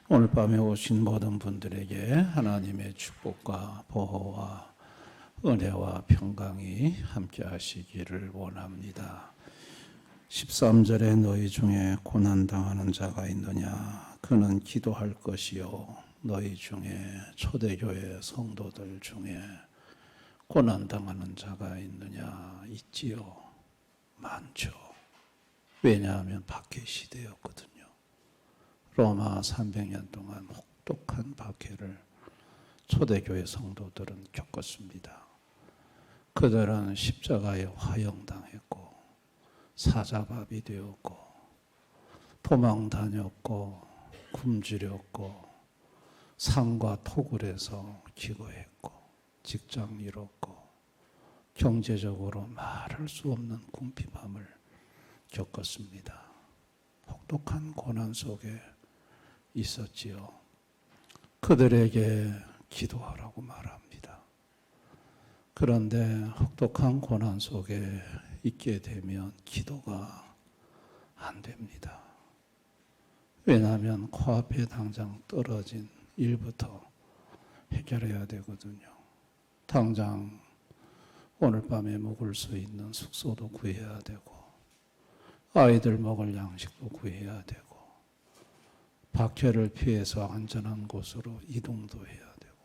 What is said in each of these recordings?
오늘 밤에 오신 모든 분들에게 하나님의 축복과 보호와 은혜와 평강이 함께 하시기를 원합니다. 13절에 너희 중에 고난당하는 자가 있느냐? 그는 기도할 것이요. 너희 중에 초대교회 성도들 중에 고난당하는 자가 있느냐? 있지요. 많죠. 왜냐하면 박해 시대였거든요. 로마 300년 동안 혹독한 박해를 초대교회 성도들은 겪었습니다. 그들은 십자가에 화형당했고 사자밥이 되었고 도망 다녔고 굶주렸고 산과 토굴에서 기거했고 직장 잃었고 경제적으로 말할 수 없는 궁핍함을 겪었습니다. 혹독한 고난 속에 있었지요. 그들에게 기도하라고 말합니다. 그런데 혹독한 고난 속에 있게 되면 기도가 안 됩니다. 왜냐하면 코앞에 당장 떨어진 일부터 해결해야 되거든요. 당장 오늘 밤에 먹을 수 있는 숙소도 구해야 되고 아이들 먹을 양식도 구해야 되고 박해를 피해서 안전한 곳으로 이동도 해야 되고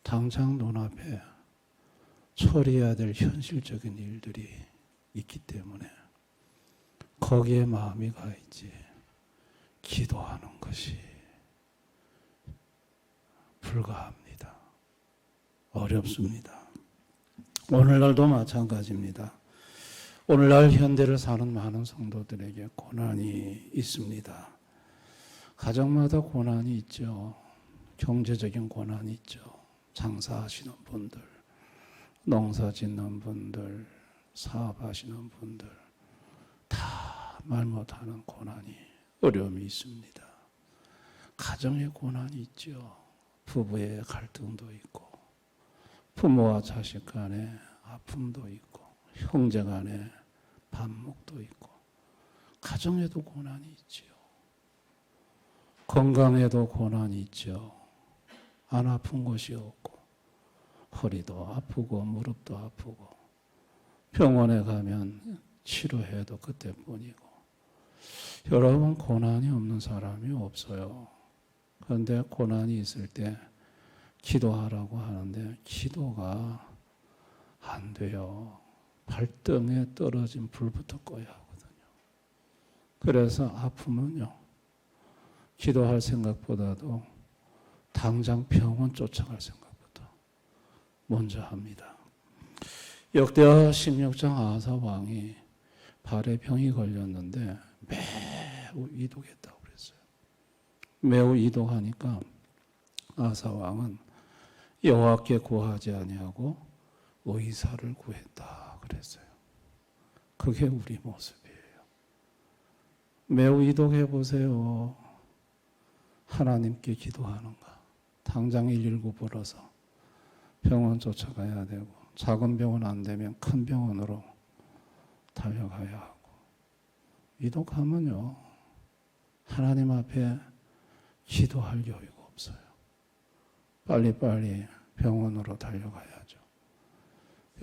당장 눈앞에 처리해야 될 현실적인 일들이 있기 때문에 거기에 마음이 가 있지 기도하는 것이 불가합니다. 어렵습니다. 오늘날도 마찬가지입니다. 오늘날 현대를 사는 많은 성도들에게 고난이 있습니다. 가정마다 고난이 있죠. 경제적인 고난이 있죠. 장사하시는 분들, 농사 짓는 분들, 사업하시는 분들 다 말 못하는 고난이, 어려움이 있습니다. 가정의 고난이 있죠. 부부의 갈등도 있고 부모와 자식 간의 아픔도 있고 형제 간의 반목도 있고 가정에도 고난이 있지요. 건강에도 고난이 있죠. 안 아픈 것이 없고 허리도 아프고 무릎도 아프고 병원에 가면 치료해도 그때뿐이고 여러분 고난이 없는 사람이 없어요. 그런데 고난이 있을 때 기도하라고 하는데 기도가 안 돼요. 발등에 떨어진 불부터 꺼야 하거든요. 그래서 아프면요. 기도할 생각보다도 당장 병원 쫓아갈 생각부터 먼저 합니다. 역대하 16장 아사 왕이 발에 병이 걸렸는데 매우 이독했다고 그랬어요. 매우 이독하니까 아사 왕은 여호와께 구하지 아니하고 의사를 구했다 그랬어요. 그게 우리 모습이에요. 매우 이독해 보세요. 하나님께 기도하는가? 당장 119 불러서 병원 쫓아가야 되고 작은 병원 안 되면 큰 병원으로 달려가야 하고 이독하면요. 하나님 앞에 기도할 여유가 없어요. 빨리빨리 병원으로 달려가야죠.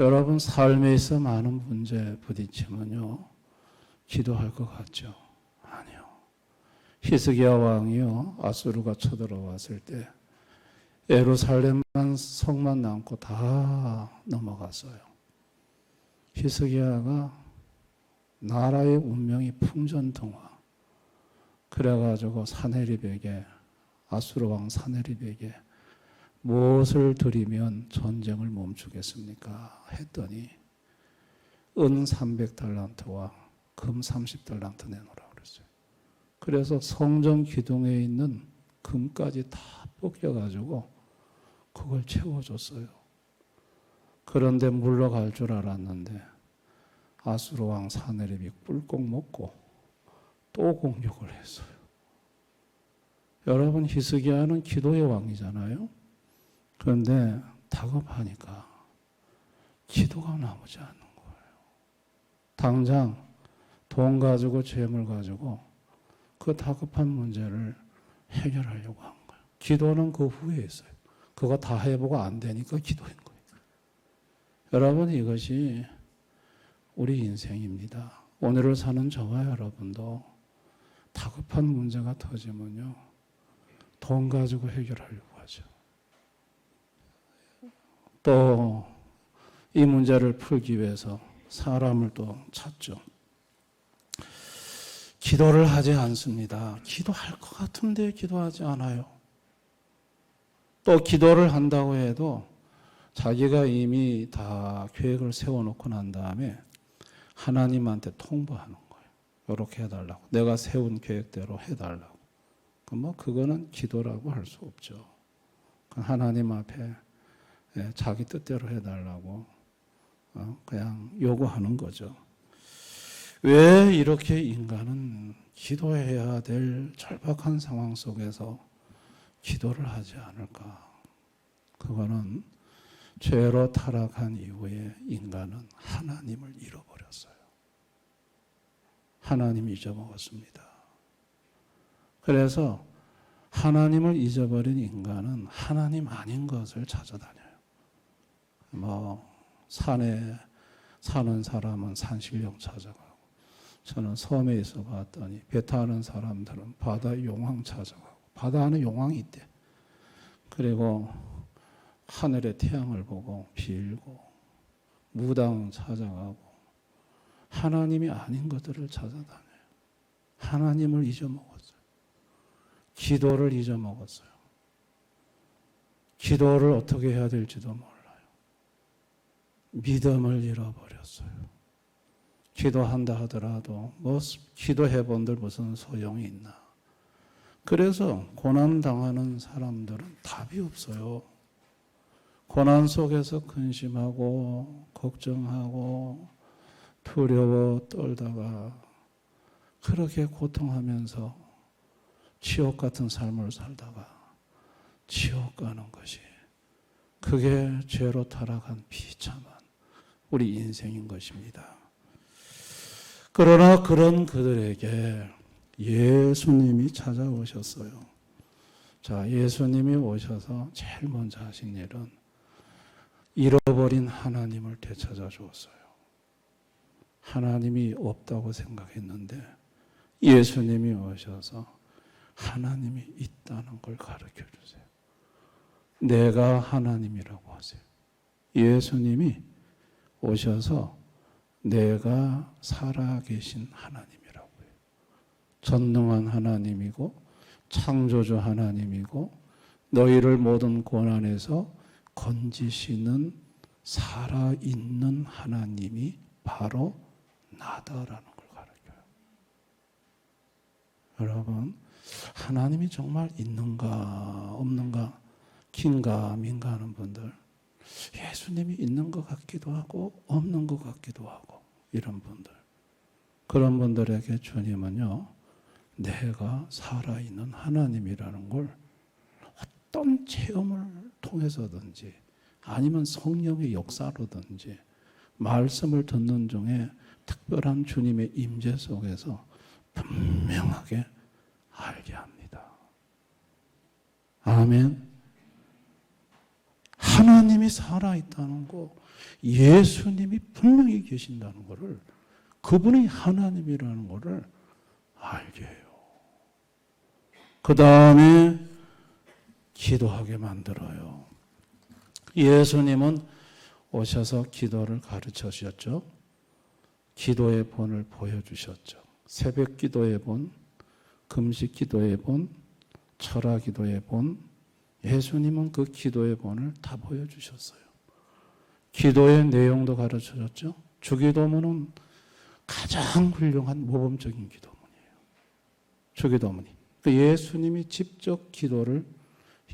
여러분 삶에 있어 많은 문제 부딪히면요. 기도할 것 같죠? 아니요. 히스기야 왕이요. 아수르가 쳐들어왔을 때 예루살렘만 성만 남고 다 넘어갔어요. 히스기야가 나라의 운명이 풍전등화. 그래가지고 사네립에게 아수르 왕 사네립에게 무엇을 드리면 전쟁을 멈추겠습니까? 했더니 은 300달란트와 금 30달란트 내놓으라고 그랬어요. 그래서 성전 기둥에 있는 금까지 다 벗겨가지고 그걸 채워줬어요. 그런데 물러갈 줄 알았는데 아수르 왕 사네립이 꿀꺽 먹고 또 공격을 했어요. 여러분 히스기야는 기도의 왕이잖아요. 그런데 다급하니까 기도가 나오지 않는 거예요. 당장 돈 가지고 재물 가지고 그 다급한 문제를 해결하려고 한 거예요. 기도는 그 후에 있어요. 그거 다 해보고 안 되니까 기도한 거예요. 여러분, 이것이 우리 인생입니다. 오늘을 사는 저와 여러분도 다급한 문제가 터지면요, 돈 가지고 해결하려고 하죠. 또 이 문제를 풀기 위해서 사람을 또 찾죠. 기도를 하지 않습니다. 기도할 것 같은데 기도하지 않아요. 또 기도를 한다고 해도 자기가 이미 다 계획을 세워놓고 난 다음에 하나님한테 통보하는 거예요. 이렇게 해달라고. 내가 세운 계획대로 해달라고. 그거는 기도라고 할 수 없죠. 하나님 앞에 자기 뜻대로 해달라고 그냥 요구하는 거죠. 왜 이렇게 인간은 기도해야 될 절박한 상황 속에서 기도를 하지 않을까? 그거는 죄로 타락한 이후에 인간은 하나님을 잃어버렸어요. 하나님 잊어먹었습니다. 그래서 하나님을 잊어버린 인간은 하나님 아닌 것을 찾아다녀요. 산에 사는 사람은 산신령 찾아가고, 저는 섬에 있어 봤더니 배 타는 사람들은 바다 용왕 찾아가고, 바다 안에 용왕이 있대. 그리고 하늘의 태양을 보고 빌고 무당 찾아가고 하나님이 아닌 것들을 찾아다녀요. 하나님을 잊어먹었어요. 기도를 잊어먹었어요. 기도를 어떻게 해야 될지도 몰라요. 믿음을 잃어버렸어요. 기도한다 하더라도 기도해 본들 무슨 소용이 있나. 그래서 고난 당하는 사람들은 답이 없어요. 고난 속에서 근심하고 걱정하고 두려워 떨다가 그렇게 고통하면서 지옥 같은 삶을 살다가 지옥 가는 것이, 그게 죄로 타락한 비참한 우리 인생인 것입니다. 그러나 그런 그들에게 예수님이 찾아오셨어요. 자, 예수님이 오셔서 제일 먼저 하신 일은 잃어버린 하나님을 되찾아 주었어요. 하나님이 없다고 생각했는데 예수님이 오셔서 하나님이 있다는 걸 가르쳐 주세요. 내가 하나님이라고 하세요. 예수님이 오셔서 내가 살아계신 하나님이라고 해요. 전능한 하나님이고 창조주 하나님이고 너희를 모든 고난에서 건지시는 살아있는 하나님이 바로 나다라는 걸 가르쳐요. 여러분, 하나님이 정말 있는가 없는가 긴가 민가 하는 분들, 예수님이 있는 것 같기도 하고 없는 것 같기도 하고 이런 분들, 그런 분들에게 주님은요, 내가 살아있는 하나님이라는 걸 어떤 체험을 통해서든지 아니면 성령의 역사로든지 말씀을 듣는 중에 특별한 주님의 임재 속에서 분명하게 알게 합니다. 아멘. 하나님이 살아있다는 거, 예수님이 분명히 계신다는 것을, 그분이 하나님이라는 것을 알게 해요. 그 다음에 기도하게 만들어요. 예수님은 오셔서 기도를 가르쳐 주셨죠. 기도의 본을 보여주셨죠. 새벽 기도의 본, 금식 기도의 본, 철학 기도의 본, 예수님은 그 기도의 본을 다 보여주셨어요. 기도의 내용도 가르쳐줬죠. 주기도문은 가장 훌륭한 모범적인 기도문이에요. 주기도문이. 예수님이 직접 기도를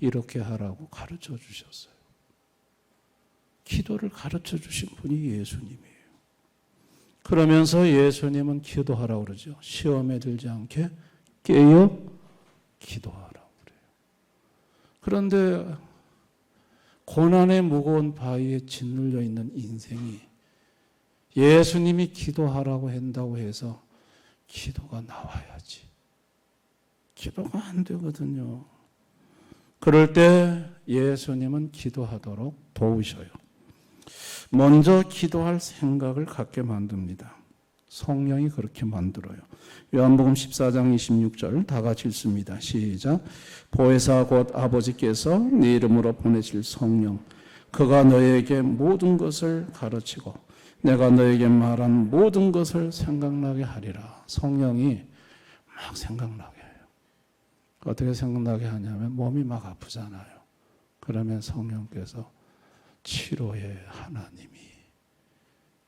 이렇게 하라고 가르쳐 주셨어요. 기도를 가르쳐 주신 분이 예수님이에요. 그러면서 예수님은 기도하라고 그러죠. 시험에 들지 않게 깨어 기도하라고 그래요. 그런데 고난의 무거운 바위에 짓눌려 있는 인생이 예수님이 기도하라고 한다고 해서 기도가 나와야지. 기도가 안 되거든요. 그럴 때 예수님은 기도하도록 도우셔요. 먼저 기도할 생각을 갖게 만듭니다. 성령이 그렇게 만들어요. 요한복음 14장 26절 다 같이 읽습니다. 시작. 보혜사 곧 아버지께서 네 이름으로 보내실 성령 그가 너에게 모든 것을 가르치고 내가 너에게 말한 모든 것을 생각나게 하리라. 성령이 막 생각나게 해요. 어떻게 생각나게 하냐면 몸이 막 아프잖아요. 그러면 성령께서 치료의 하나님이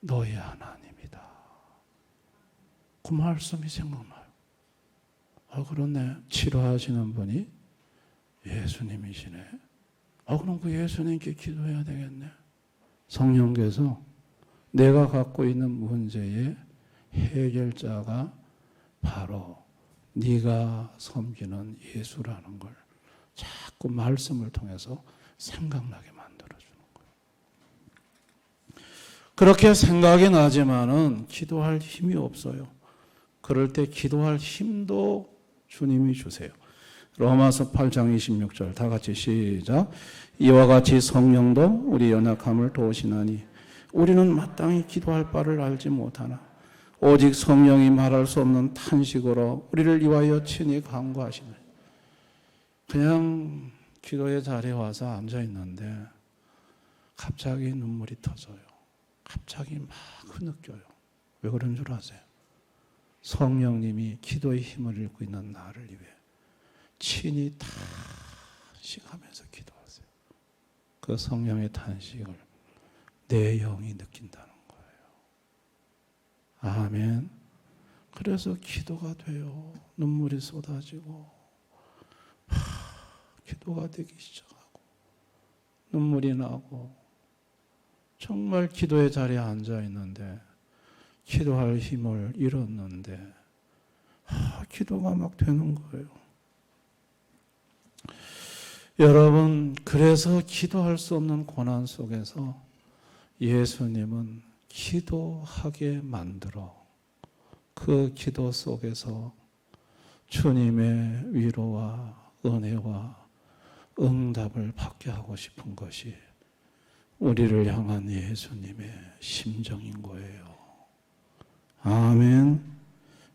너의 하나님이다. 그 말씀이 생각나요. 그렇네. 치료하시는 분이 예수님이시네. 그럼 그 예수님께 기도해야 되겠네. 성령께서 내가 갖고 있는 문제의 해결자가 바로 네가 섬기는 예수라는 걸 자꾸 말씀을 통해서 생각나게 만들어주는 거예요. 그렇게 생각이 나지만은 기도할 힘이 없어요. 그럴 때 기도할 힘도 주님이 주세요. 로마서 8장 26절 다 같이 시작. 이와 같이 성령도 우리 연약함을 도우시나니 우리는 마땅히 기도할 바를 알지 못하나 오직 성령이 말할 수 없는 탄식으로 우리를 위하여 친히 간구하시네. 그냥 기도의 자리에 와서 앉아 있는데 갑자기 눈물이 터져요. 갑자기 막 흐느껴요. 왜 그런 줄 아세요? 성령님이 기도의 힘을 잃고 있는 나를 위해 친히 탄식하면서 기도하세요. 그 성령의 탄식을 내 영이 느낀다는 거예요. 아멘. 그래서 기도가 돼요. 눈물이 쏟아지고 기도가 되기 시작하고 눈물이 나고 정말 기도의 자리에 앉아 있는데 기도할 힘을 잃었는데 기도가 막 되는 거예요. 여러분, 그래서 기도할 수 없는 고난 속에서 예수님은 기도하게 만들어 그 기도 속에서 주님의 위로와 은혜와 응답을 받게 하고 싶은 것이 우리를 향한 예수님의 심정인 거예요. 아멘.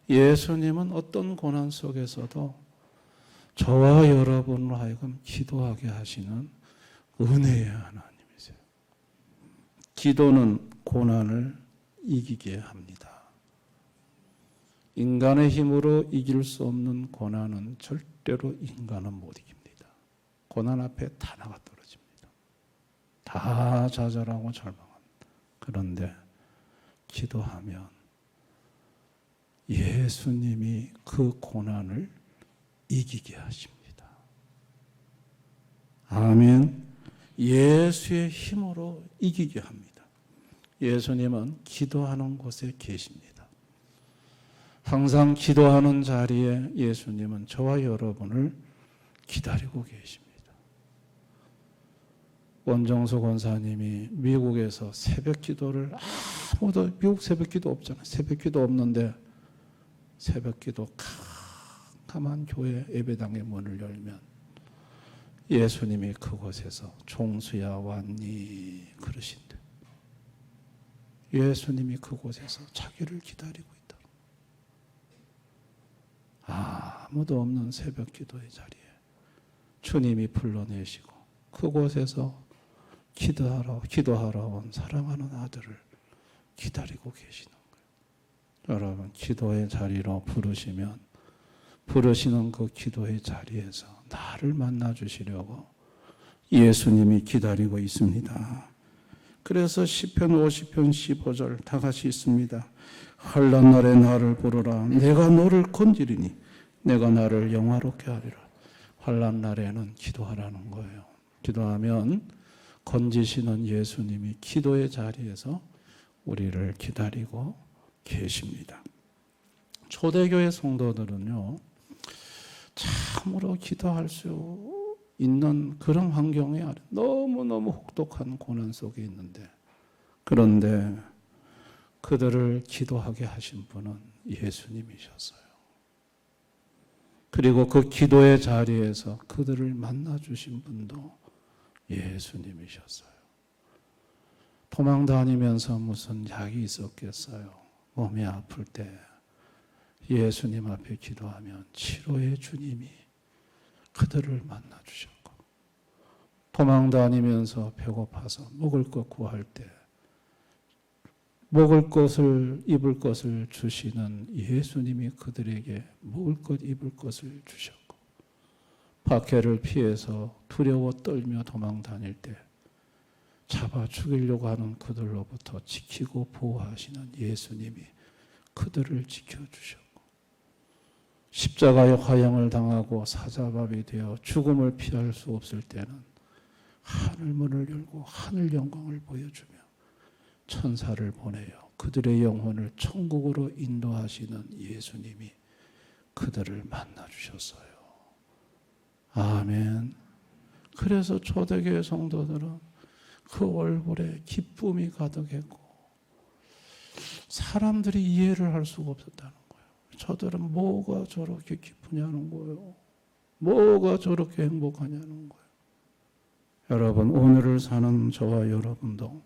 예수님은 어떤 고난 속에서도 저와 여러분으로 하여금 기도하게 하시는 은혜의 하나님이세요. 기도는 고난을 이기게 합니다. 인간의 힘으로 이길 수 없는 고난은 절대로 인간은 못 이깁니다. 고난 앞에 다 나가 떨어집니다. 다 좌절하고 절망합니다. 그런데 기도하면 예수님이 그 고난을 이기게 하십니다. 아멘. 예수의 힘으로 이기게 합니다. 예수님은 기도하는 곳에 계십니다. 항상 기도하는 자리에 예수님은 저와 여러분을 기다리고 계십니다. 원정수 권사님이 미국에서 새벽 기도를 아무도 미국 새벽 기도 없잖아요. 새벽 기도 없는데 새벽 기도 캄캄한 교회 예배당의 문을 열면 예수님이 그곳에서 종수야 왔니 그러신대. 예수님이 그곳에서 자기를 기다리고 있다. 아무도 없는 새벽 기도의 자리에 주님이 불러내시고 그곳에서 기도하러 온 사랑하는 아들을 기다리고 계시는 거예요. 여러분, 기도의 자리로 부르시는 그 기도의 자리에서 나를 만나 주시려고 예수님이 기다리고 있습니다. 그래서 시편 50편 15절 다 같이 있습니다. 환난 날에 나를 부르라. 내가 너를 건지리니 내가 나를 영화롭게 하리라. 환난 날에는 기도하라는 거예요. 기도하면 건지시는 예수님이 기도의 자리에서 우리를 기다리고 계십니다. 초대교회 성도들은요, 참으로 기도할 수 있는 그런 환경에 너무너무 혹독한 고난 속에 있는데, 그런데 그들을 기도하게 하신 분은 예수님이셨어요. 그리고 그 기도의 자리에서 그들을 만나주신 분도 예수님이셨어요. 도망 다니면서 무슨 약이 있었겠어요. 몸이 아플 때 예수님 앞에 기도하면 치료의 주님이 그들을 만나주셨고, 도망 다니면서 배고파서 먹을 것 구할 때 먹을 것을 입을 것을 주시는 예수님이 그들에게 먹을 것 입을 것을 주셨고, 박해를 피해서 두려워 떨며 도망 다닐 때 잡아 죽이려고 하는 그들로부터 지키고 보호하시는 예수님이 그들을 지켜주셨고, 십자가의 화형을 당하고 사자밥이 되어 죽음을 피할 수 없을 때는 하늘문을 열고 하늘 영광을 보여주며 천사를 보내어 그들의 영혼을 천국으로 인도하시는 예수님이 그들을 만나주셨어요. 아멘. 그래서 초대교회 성도들은 그 얼굴에 기쁨이 가득했고 사람들이 이해를 할 수가 없었다는 거예요. 저들은 뭐가 저렇게 기쁘냐는 거예요. 뭐가 저렇게 행복하냐는 거예요. 여러분, 오늘을 사는 저와 여러분도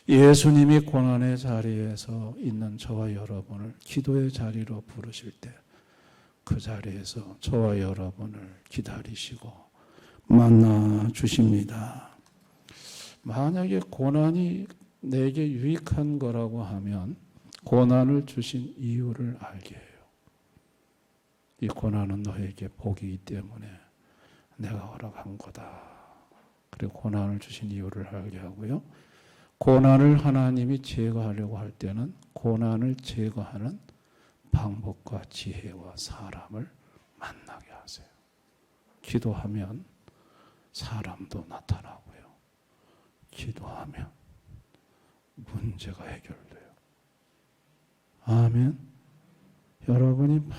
예수님이 고난의 자리에서 있는 저와 여러분을 기도의 자리로 부르실 때 그 자리에서 저와 여러분을 기다리시고 만나 주십니다. 만약에 고난이 내게 유익한 거라고 하면 고난을 주신 이유를 알게 해요. 이 고난은 너에게 복이기 때문에 내가 허락한 거다. 그리고 고난을 주신 이유를 알게 하고요. 고난을 하나님이 제거하려고 할 때는 고난을 제거하는 방법과 지혜와 사람을 만나게 하세요. 기도하면 사람도 나타나고요. 기도하면 문제가 해결돼요. 아멘. 여러분이 막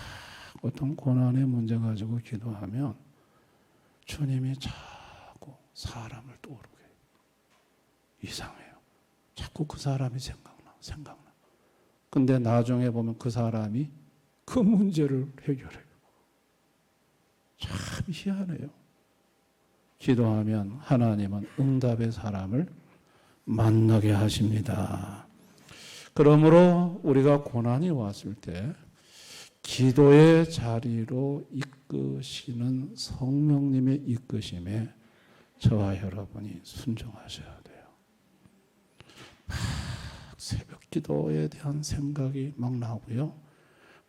어떤 고난의 문제 가지고 기도하면 주님이 자꾸 사람을 떠오르게 해요. 이상해요. 자꾸 그 사람이 생각나. 근데 나중에 보면 그 사람이 그 문제를 해결해요. 참 희한해요. 기도하면 하나님은 응답의 사람을 만나게 하십니다. 그러므로 우리가 고난이 왔을 때 기도의 자리로 이끄시는 성령님의 이끄심에 저와 여러분이 순종하셔야 돼요. 새벽 기도에 대한 생각이 막 나고요.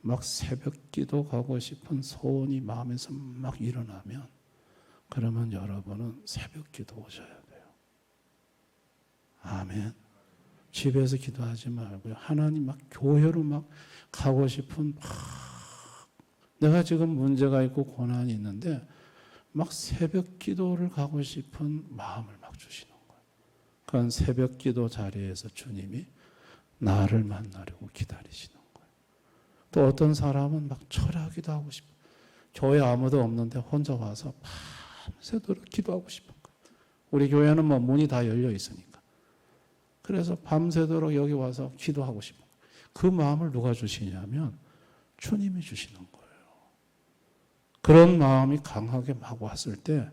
막 새벽 기도 가고 싶은 소원이 마음에서 막 일어나면 그러면 여러분은 새벽 기도 오셔야 돼요. 아멘. 집에서 기도하지 말고요. 하나님 막 교회로 막 가고 싶은 내가 지금 문제가 있고 고난이 있는데 막 새벽 기도를 가고 싶은 마음을 막 주시는 거예요. 그건 새벽 기도 자리에서 주님이 나를 만나려고 기다리시는 거예요. 또 어떤 사람은 막 철학기도 하고 싶어요. 교회 아무도 없는데 혼자 와서 밤새도록 기도하고 싶은 거예요. 우리 교회는 뭐 문이 다 열려 있으니까. 그래서 밤새도록 여기 와서 기도하고 싶은 거예요. 그 마음을 누가 주시냐면 주님이 주시는 거예요. 그런 마음이 강하게 막 왔을 때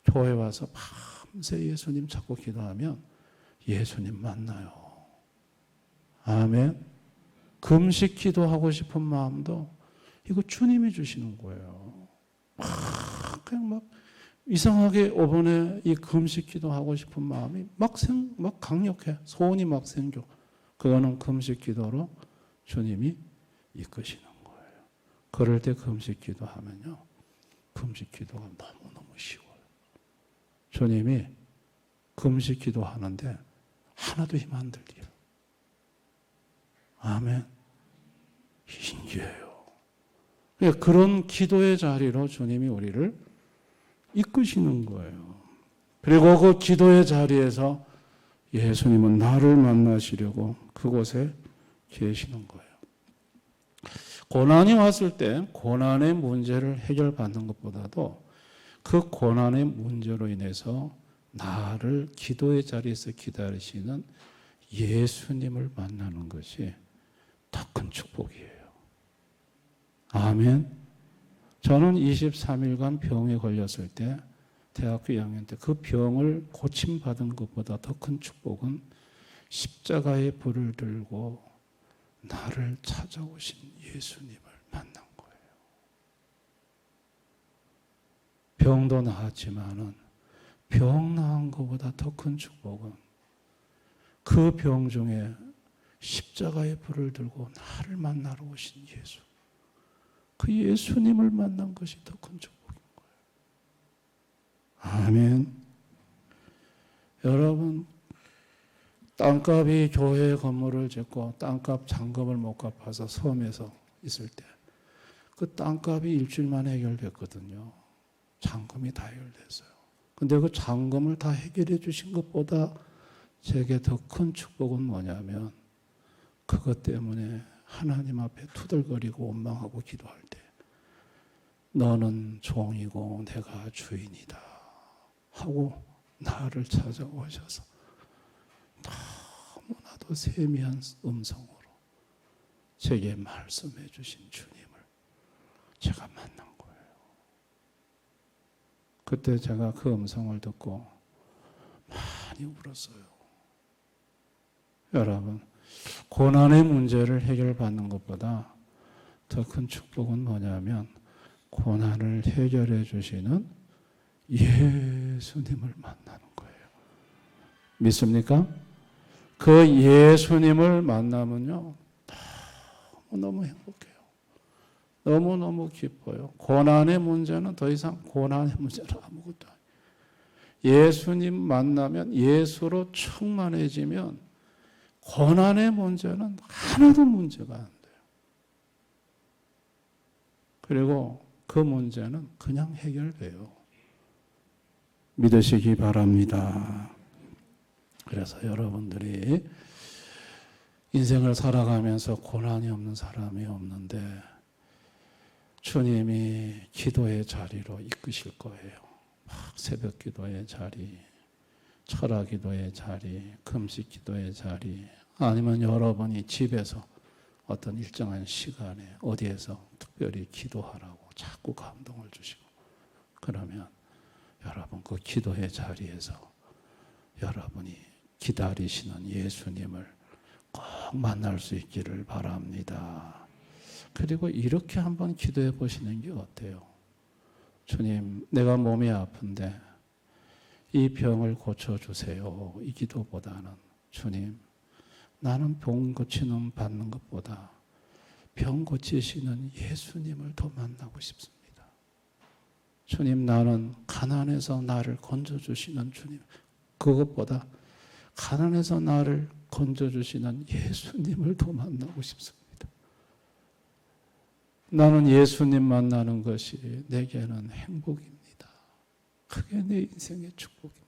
교회 와서 밤새 예수님 찾고 기도하면 예수님 만나요. 아멘. 금식 기도하고 싶은 마음도 이거 주님이 주시는 거예요. 그냥 막 이상하게 이번에 이 금식 기도하고 싶은 마음이 막 강력해. 소원이 막 생겨. 그거는 금식 기도로 주님이 이끄시는 거예요. 그럴 때 금식 기도하면요. 금식 기도가 너무너무 쉬워요. 주님이 금식 기도하는데 하나도 힘 안 들려요. 아멘. 신기해요. 그런 기도의 자리로 주님이 우리를 이끄시는 거예요. 그리고 그 기도의 자리에서 예수님은 나를 만나시려고 그곳에 계시는 거예요. 고난이 왔을 때 고난의 문제를 해결받는 것보다도 그 고난의 문제로 인해서 나를 기도의 자리에서 기다리시는 예수님을 만나는 것이 더 큰 축복이에요. 아멘. 저는 23일간 병에 걸렸을 때, 대학교 2학년 때 그 병을 고침받은 것보다 더 큰 축복은 십자가의 불을 들고 나를 찾아오신 예수님을 만난 거예요. 병도 나았지만은 병 나은 것보다 더 큰 축복은 그 병 중에 십자가의 불을 들고 나를 만나러 오신 예수. 그 예수님을 만난 것이 더 큰 축복인 거예요. 아멘. 여러분, 땅값이 교회 건물을 짓고 땅값 잔금을 못 갚아서 섬에서 있을 때 그 땅값이 일주일 만에 해결됐거든요. 잔금이 다 해결됐어요. 근데 그 잔금을 다 해결해 주신 것보다 제게 더 큰 축복은 뭐냐면 그것 때문에 하나님 앞에 투덜거리고 원망하고 기도할 때 너는 종이고 내가 주인이다 하고 나를 찾아오셔서 너무나도 세미한 음성으로 제게 말씀해 주신 주님을 제가 만난 거예요. 그때 제가 그 음성을 듣고 많이 울었어요. 여러분, 고난의 문제를 해결받는 것보다 더 큰 축복은 뭐냐면 고난을 해결해 주시는 예수님을 만나는 거예요. 믿습니까? 그 예수님을 만나면요, 너무너무 행복해요. 너무너무 기뻐요. 고난의 문제는 더 이상 고난의 문제는 아무것도 아니에요. 예수님 만나면, 예수로 충만해지면 고난의 문제는 하나도 문제가 안 돼요. 그리고 그 문제는 그냥 해결돼요. 믿으시기 바랍니다. 그래서 여러분들이 인생을 살아가면서 고난이 없는 사람이 없는데 주님이 기도의 자리로 이끄실 거예요. 새벽 기도의 자리, 철학 기도의 자리, 금식 기도의 자리, 아니면 여러분이 집에서 어떤 일정한 시간에 어디에서 특별히 기도하라고 자꾸 감동을 주시고, 그러면 여러분 그 기도의 자리에서 여러분이 기다리시는 예수님을 꼭 만날 수 있기를 바랍니다. 그리고 이렇게 한번 기도해 보시는 게 어때요? 주님, 내가 몸이 아픈데 이 병을 고쳐주세요. 이 기도보다는 주님, 나는 병 고치는 받는 것보다 병 고치시는 예수님을 더 만나고 싶습니다. 주님, 나는 가난해서 나를 건져주시는 주님, 그것보다 가난해서 나를 건져주시는 예수님을 더 만나고 싶습니다. 나는 예수님 만나는 것이 내게는 행복입니다. 그게 내 인생의 축복입니다.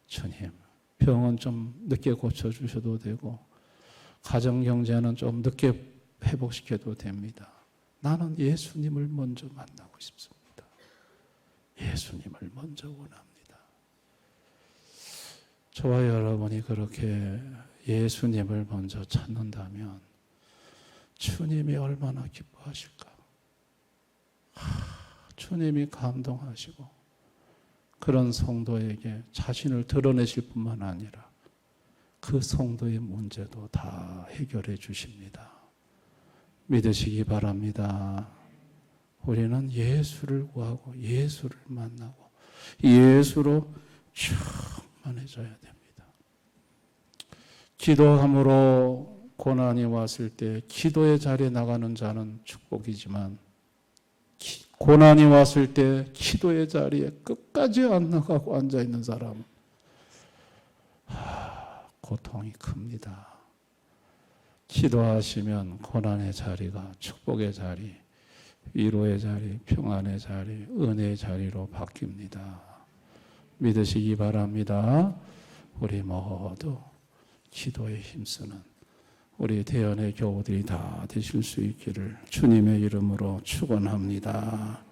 주님, 병은 좀 늦게 고쳐주셔도 되고 가정경제는 좀 늦게 회복시켜도 됩니다. 나는 예수님을 먼저 만나고 싶습니다. 예수님을 먼저 원합니다. 저와 여러분이 그렇게 예수님을 먼저 찾는다면 주님이 얼마나 기뻐하실까? 주님이 감동하시고 그런 성도에게 자신을 드러내실 뿐만 아니라 그 성도의 문제도 다 해결해 주십니다. 믿으시기 바랍니다. 우리는 예수를 구하고 예수를 만나고 예수로 충만해져야 됩니다. 기도함으로 고난이 왔을 때 기도의 자리에 나가는 자는 축복이지만 고난이 왔을 때 기도의 자리에 끝까지 안 나가고 앉아있는 사람은 고통이 큽니다. 기도하시면 고난의 자리가 축복의 자리, 위로의 자리, 평안의 자리, 은혜의 자리로 바뀝니다. 믿으시기 바랍니다. 우리 모두 기도에 힘쓰는 우리 대연의 교우들이 다 되실 수 있기를 주님의 이름으로 축원합니다.